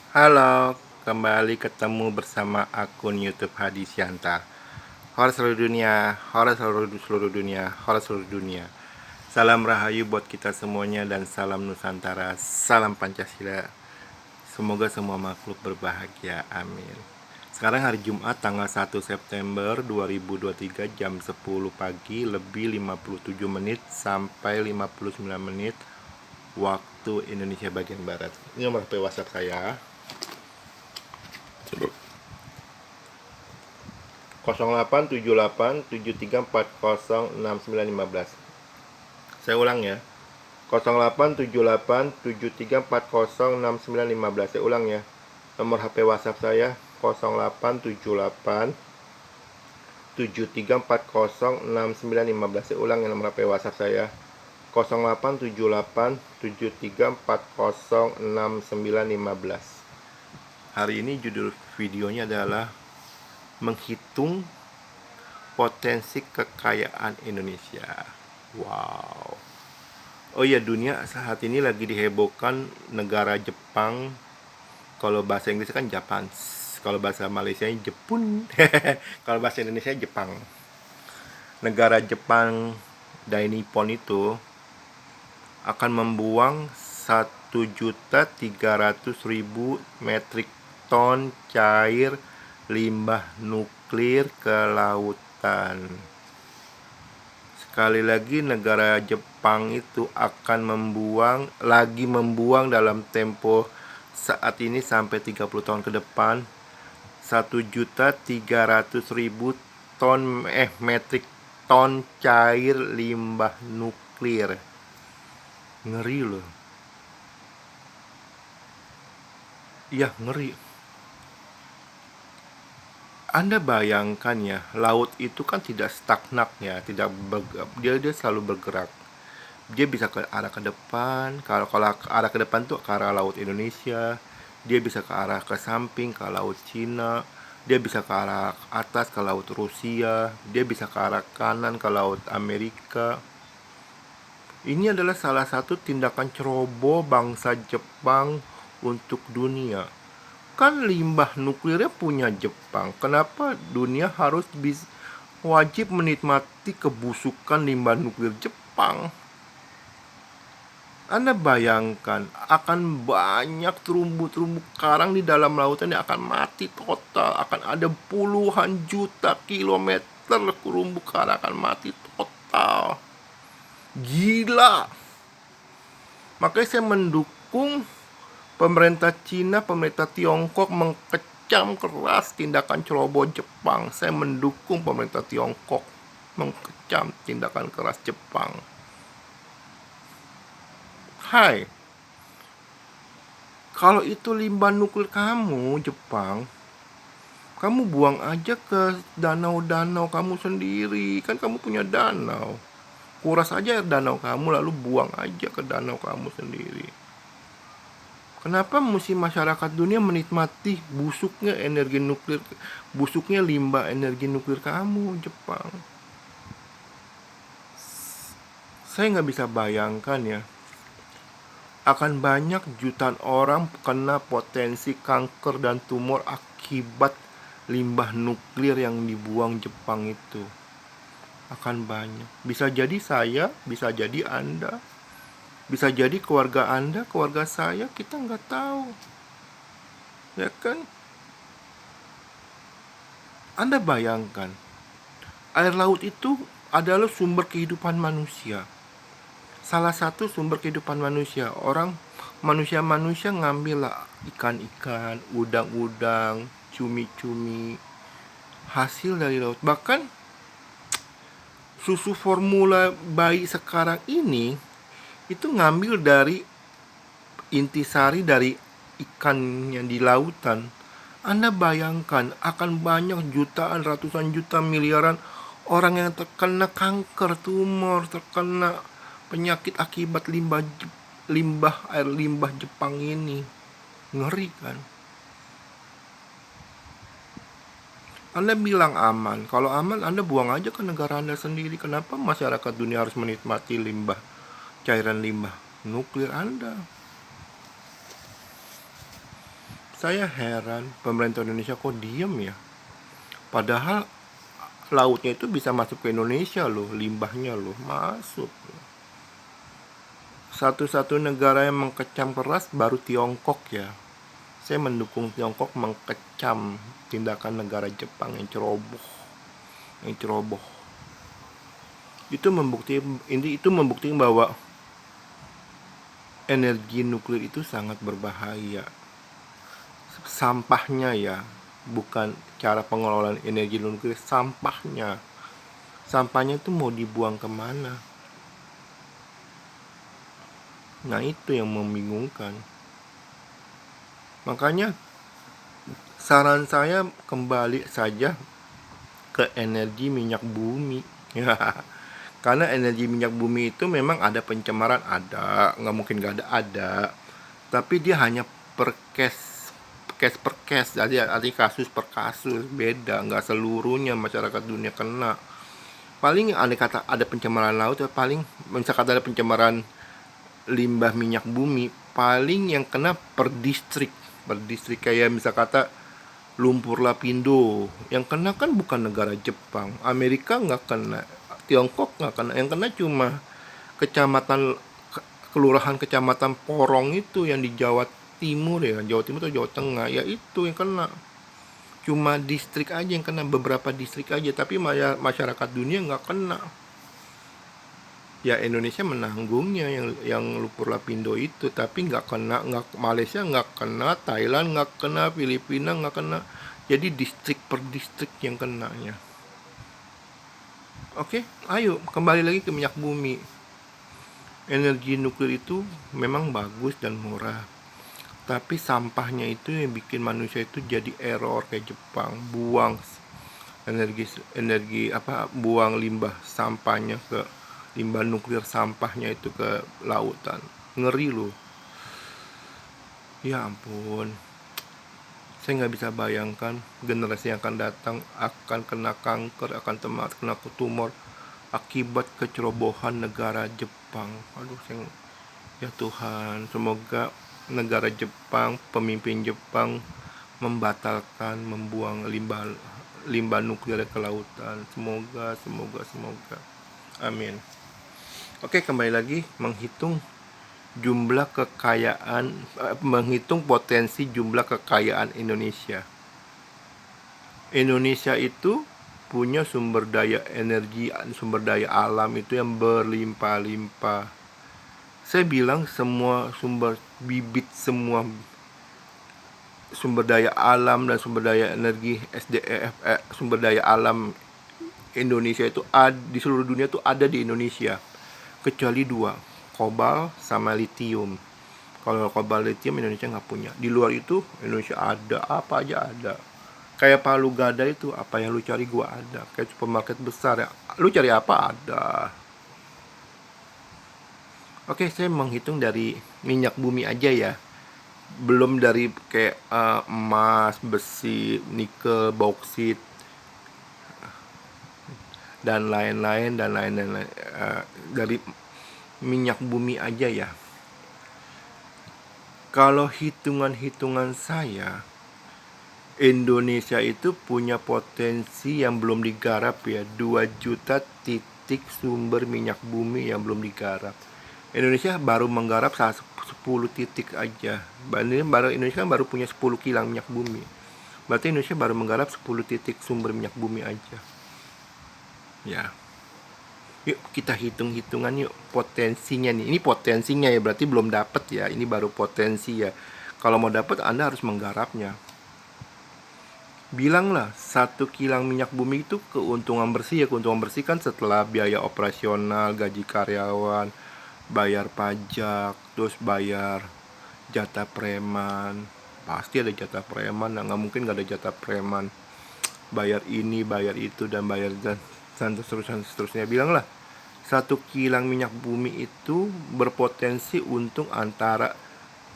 Halo, kembali ketemu bersama akun YouTube Hadi Sianta. Horor seluruh dunia, horor seluruh dunia, horor seluruh dunia. Salam rahayu buat kita semuanya dan salam Nusantara, salam Pancasila. Semoga semua makhluk berbahagia, amin. Sekarang hari Jumat tanggal 1 September 2023 jam 10 pagi lebih 57 menit sampai 59 menit waktu Indonesia bagian Barat. Ini nomor HP WhatsApp saya. 087873406915. Saya ulang ya. 087873406915. Saya ulang ya. Nomor HP WhatsApp saya 087873406915. Saya ulang ya, nomor HP WhatsApp saya 087873406915. Hari ini judul videonya adalah menghitung potensi kekayaan Indonesia. Wow. Oh iya, dunia saat ini lagi dihebohkan negara Jepang. Kalau bahasa Inggris kan Japan. Kalau bahasa Malaysia Jepun. Kalau bahasa Indonesia Jepang. Negara Jepang Dainippon itu akan membuang 1.300.000 metrik ton cair limbah nuklir ke lautan. Sekali lagi, negara Jepang itu akan membuang dalam tempo saat ini sampai 30 tahun ke depan 1.300.000 ton metrik ton cair limbah nuklir. Ngeri loh. Iya, ngeri. Anda bayangkan ya, laut itu kan tidak stagnan ya, dia selalu bergerak. Dia bisa ke arah ke depan, kalau ke arah ke depan tuh ke arah laut Indonesia, dia bisa ke arah ke samping ke laut Cina, dia bisa ke arah atas ke laut Rusia, dia bisa ke arah kanan ke laut Amerika. Ini adalah salah satu tindakan ceroboh bangsa Jepang untuk dunia. Kan limbah nuklirnya punya Jepang. Kenapa dunia harus wajib menikmati kebusukan limbah nuklir Jepang? Anda bayangkan, akan banyak terumbu-terumbu karang di dalam lautan yang akan mati total. Akan ada puluhan juta kilometer terumbu karang akan mati total. Gila. Makanya saya mendukung pemerintah Cina, pemerintah Tiongkok mengecam keras tindakan ceroboh Jepang. Saya mendukung pemerintah Tiongkok mengecam tindakan keras Jepang. Hai, kalau itu limbah nuklir kamu, Jepang, kamu buang aja ke danau-danau kamu sendiri. Kan kamu punya danau. Kuras aja danau kamu, lalu buang aja ke danau kamu sendiri. Kenapa mesti masyarakat dunia menikmati busuknya energi nuklir, busuknya limbah energi nuklir kamu, Jepang? Saya nggak bisa bayangkan ya, akan banyak jutaan orang kena potensi kanker dan tumor akibat limbah nuklir yang dibuang Jepang itu. Akan banyak. Bisa jadi saya, bisa jadi Anda, bisa jadi keluarga Anda, keluarga saya, kita nggak tahu. Ya kan? Anda bayangkan, air laut itu adalah sumber kehidupan manusia. Salah satu sumber kehidupan manusia. Manusia ngambil lah ikan-ikan, udang-udang, cumi-cumi, hasil dari laut. Bahkan susu formula bayi sekarang ini itu ngambil dari intisari dari ikan yang di lautan. Anda bayangkan, akan banyak jutaan, ratusan juta, miliaran orang yang terkena kanker, tumor, terkena penyakit akibat air limbah Jepang ini. Ngeri kan? Anda bilang aman. Kalau aman, Anda buang aja ke negara Anda sendiri. Kenapa masyarakat dunia harus menikmati cairan limbah nuklir Anda? Saya heran pemerintah Indonesia kok diem ya. Padahal lautnya itu bisa masuk ke Indonesia loh, limbahnya loh masuk. Satu-satu negara yang mengecam keras baru Tiongkok ya. Saya mendukung Tiongkok mengecam tindakan negara Jepang yang ceroboh, yang ceroboh. Itu membuktikan bahwa energi nuklir itu sangat berbahaya. Sampahnya ya, bukan cara pengelolaan energi nuklir, sampahnya itu mau dibuang kemana? Nah, itu yang membingungkan. Makanya saran saya kembali saja ke energi minyak bumi. Karena energi minyak bumi itu memang ada pencemaran, ada, nggak mungkin nggak ada. Tapi dia hanya per case, jadi kasus per kasus, beda, nggak seluruhnya masyarakat dunia kena. Paling ada kata ada pencemaran laut, ya paling misalkan ada pencemaran limbah minyak bumi, paling yang kena per distrik kayak misal kata lumpur lapindo, yang kena kan bukan negara Jepang, Amerika nggak kena, Tiongkok nggak kena, yang kena cuma kecamatan kelurahan kecamatan Porong itu yang di Jawa Timur ya, Jawa Timur atau Jawa Tengah ya, itu yang kena. Cuma distrik aja yang kena, beberapa distrik aja, tapi masyarakat dunia nggak kena. Ya Indonesia menanggungnya yang lumpur lapindo itu, tapi nggak kena, nggak, Malaysia nggak kena, Thailand nggak kena, Filipina nggak kena. Jadi distrik per distrik yang kenanya. Oke, ayo kembali lagi ke minyak bumi. Energi nuklir itu memang bagus dan murah, tapi sampahnya itu yang bikin manusia itu jadi error kayak Jepang, buang buang limbah sampahnya ke limbah nuklir, sampahnya itu ke lautan. Ngeri loh. Ya ampun, saya nggak bisa bayangkan generasi yang akan datang akan kena kanker, akan kena tumor akibat kecerobohan negara Jepang. Aduh, ya Tuhan, semoga negara Jepang, pemimpin Jepang membatalkan membuang limbah nuklir ke lautan. Semoga. Amin. Oke, kembali lagi menghitung potensi jumlah kekayaan Indonesia. Indonesia itu punya sumber daya energi, sumber daya alam itu yang berlimpah-limpah. Saya bilang semua semua sumber daya alam dan sumber daya energi sumber daya alam Indonesia itu di seluruh dunia itu ada di Indonesia, kecuali dua, kobal sama litium. Kalau kobal litium Indonesia nggak punya. Di luar itu Indonesia ada, apa aja ada. Kayak Palu Gada itu, apa yang lu cari gua ada. Kayak supermarket besar ya, lu cari apa ada. Oke, saya menghitung dari minyak bumi aja ya. Belum dari kayak emas, besi, nikel, bauksit, dan lain-lain. Dari minyak bumi aja ya. Kalau hitungan-hitungan saya, Indonesia itu punya potensi yang belum digarap ya, 2 juta titik sumber minyak bumi yang belum digarap. Indonesia baru menggarap 10 titik aja. Indonesia kan baru punya 10 kilang minyak bumi. Berarti Indonesia baru menggarap 10 titik sumber minyak bumi aja. Ya. Yuk kita hitung-hitungan yuk potensinya nih. Ini potensinya ya, berarti belum dapat ya. Ini baru potensi ya. Kalau mau dapat Anda harus menggarapnya. Bilanglah 1 kilang minyak bumi itu keuntungan bersih ya. Keuntungan bersih kan setelah biaya operasional, gaji karyawan, bayar pajak, terus bayar jatah preman. Pasti ada jatah preman, nggak mungkin nggak ada jatah preman. Bayar ini, bayar itu, dan bayar dan seterusnya. Bilanglah 1 kilang minyak bumi itu berpotensi untung antara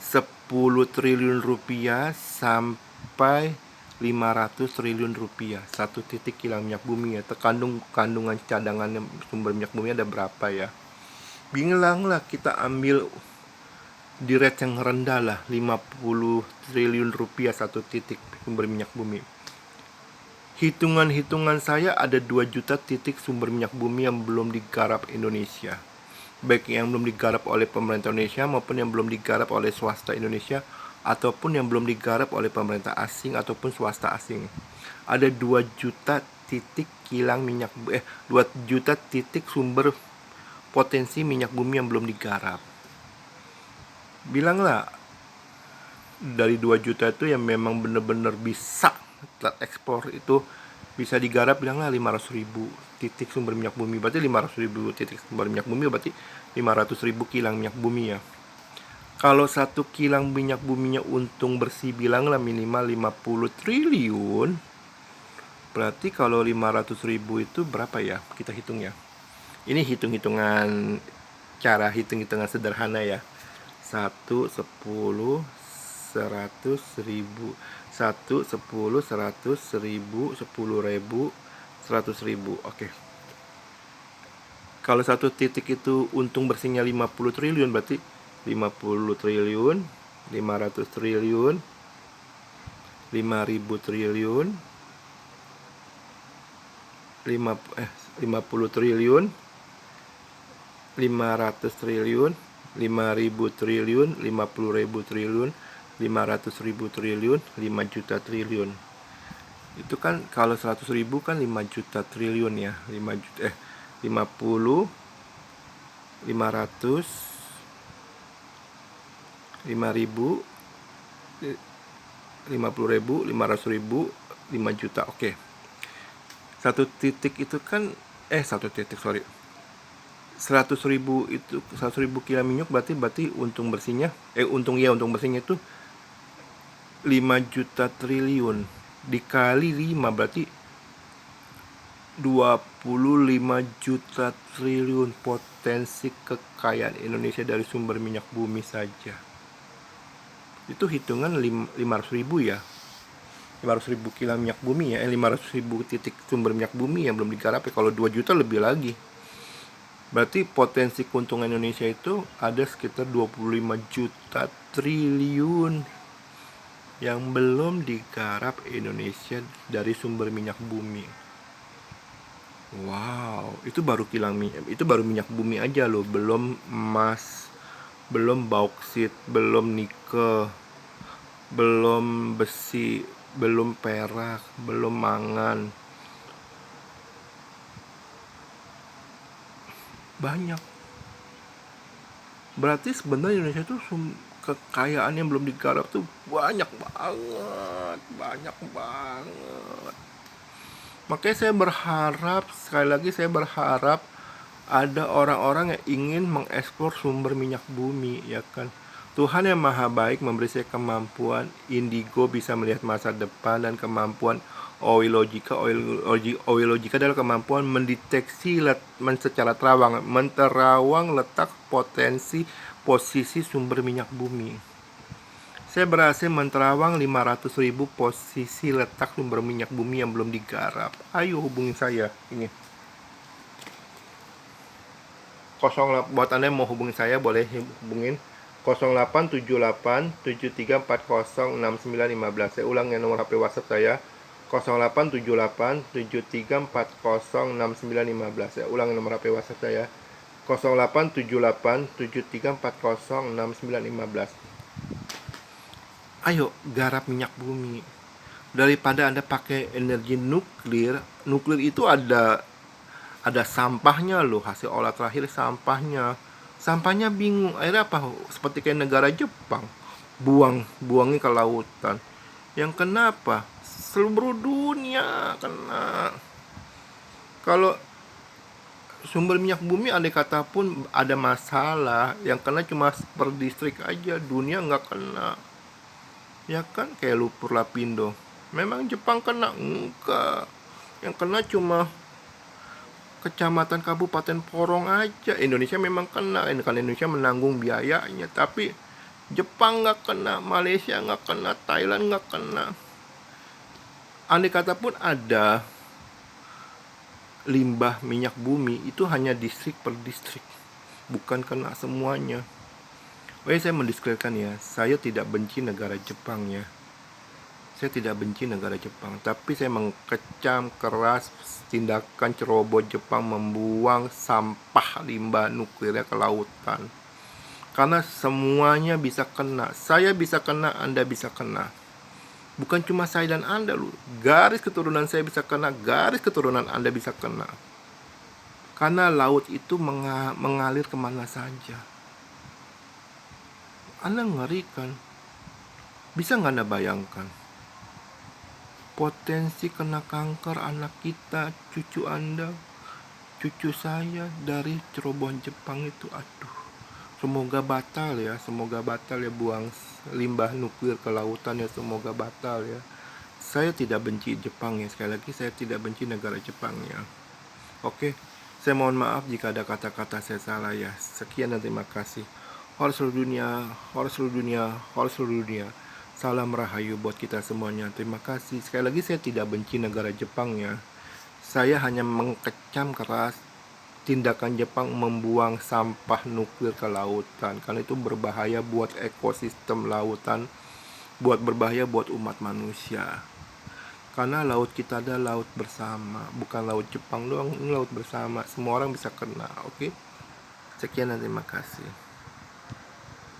10 triliun rupiah sampai 500 triliun rupiah. 1 titik kilang minyak bumi ya. Kandungan cadangan sumber minyak bumi ada berapa ya. Bilanglah kita ambil di rate yang rendah lah, 50 triliun rupiah satu titik sumber minyak bumi. Hitungan-hitungan saya ada 2 juta titik sumber minyak bumi yang belum digarap Indonesia. Baik yang belum digarap oleh pemerintah Indonesia maupun yang belum digarap oleh swasta Indonesia ataupun yang belum digarap oleh pemerintah asing ataupun swasta asing. Ada 2 juta titik kilang minyak 2 juta titik sumber potensi minyak bumi yang belum digarap. Bilanglah dari 2 juta itu yang memang benar-benar bisa ekspor itu bisa digarap, bilanglah 500.000 titik sumber minyak bumi. Berarti 500.000 titik sumber minyak bumi berarti 500.000 kilang minyak bumi ya. Kalau satu kilang minyak buminya untung bersih, bilanglah minimal 50 triliun. Berarti kalau 500.000 itu berapa ya? Kita hitung ya. Ini hitung-hitungan, cara hitung-hitungan sederhana ya. 1, 10, 100, 1000. 1, 10, 100, 1000, 10.000, 100.000. Oke. Kalau satu titik itu untung bersihnya 50 triliun, berarti 50 triliun, 500 triliun, 5.000 triliun, 50 triliun, 500 triliun, 5.000 triliun, 50.000 triliun, 500.000 triliun, 5 juta triliun. Itu kan kalau 100.000 kan 5 juta triliun ya. 5 juta 50, 500, 5.000, 50.000, 500.000, 5 juta. Oke. Satu titik itu kan satu titik, sorry. 100.000 itu 100.000 kilo minyak berarti untung bersihnya untung bersihnya itu 5 juta triliun dikali 5 berarti 25 juta triliun potensi kekayaan Indonesia dari sumber minyak bumi saja. Itu hitungan 500.000 ya. 500.000 kilo minyak bumi ya. 500.000 titik sumber minyak bumi yang belum digarap ya. Kalau 2 juta lebih lagi. Berarti potensi keuntungan Indonesia itu ada sekitar 25 juta triliun yang belum digarap Indonesia dari sumber minyak bumi. Wow, itu baru kilang minyak, itu baru minyak bumi aja loh, belum emas, belum bauksit, belum nikel, belum besi, belum perak, belum mangan. Banyak. Berarti sebenarnya Indonesia itu kekayaan yang belum digarap tuh banyak banget. Makanya saya berharap, sekali lagi saya berharap ada orang-orang yang ingin mengekspor sumber minyak bumi, ya kan. Tuhan yang maha baik memberi saya kemampuan indigo bisa melihat masa depan dan kemampuan oilogika adalah kemampuan mendeteksi secara terawang letak potensi posisi sumber minyak bumi. Saya berhasil menterawang 500.000 posisi letak sumber minyak bumi yang belum digarap. Ayo hubungi saya ini. Buat Anda yang mau hubungi saya boleh hubungin 0878 73406915. Saya ulang ya nomor HP WhatsApp saya 0878 73406915. Saya ulang nomor HP WhatsApp saya 0878 73406915. Ayo garap minyak bumi. Daripada Anda pakai energi nuklir itu ada sampahnya loh, hasil olah terakhir sampahnya bingung, akhirnya apa, seperti kayak negara Jepang, buangnya ke lautan, yang kenapa seluruh dunia kena. Kalau sumber minyak bumi andai kata pun ada masalah, yang kena cuma per distrik aja, dunia nggak kena, ya kan, kayak lumpur lapindo. Memang Jepang kena? Enggak, yang kena cuma kecamatan kabupaten Porong aja. Indonesia memang kena, kan Indonesia menanggung biayanya, tapi Jepang nggak kena, Malaysia nggak kena, Thailand nggak kena. Andai kata pun ada limbah minyak bumi, itu hanya distrik per distrik, bukan kena semuanya. Oh ya, saya mendisklaimerkan ya, saya tidak benci negara Jepang ya. Saya tidak benci negara Jepang, tapi saya mengecam keras tindakan ceroboh Jepang membuang sampah limbah nuklirnya ke lautan. Karena semuanya bisa kena. Saya bisa kena, Anda bisa kena. Bukan cuma saya dan Anda loh. Garis keturunan saya bisa kena, garis keturunan Anda bisa kena. Karena laut itu mengalir kemana saja. Anda ngeri kan? Bisa nggak Anda bayangkan? Potensi kena kanker anak kita, cucu Anda, cucu saya dari cerobohan Jepang itu. Aduh, semoga batal ya, semoga batal ya buang limbah nuklir ke lautan ya, semoga batal ya. Saya tidak benci Jepang ya, sekali lagi saya tidak benci negara Jepang ya. Oke, saya mohon maaf jika ada kata-kata saya salah ya. Sekian dan terima kasih. Horor seluruh dunia, horor seluruh dunia, horor seluruh dunia. Salam rahayu buat kita semuanya. Terima kasih. Sekali lagi saya tidak benci negara Jepang ya. Saya hanya mengecam keras tindakan Jepang membuang sampah nuklir ke lautan, karena itu berbahaya buat ekosistem lautan, berbahaya buat umat manusia. Karena laut kita adalah laut bersama, bukan laut Jepang doang, ini laut bersama. Semua orang bisa kena, oke? Sekian dan terima kasih.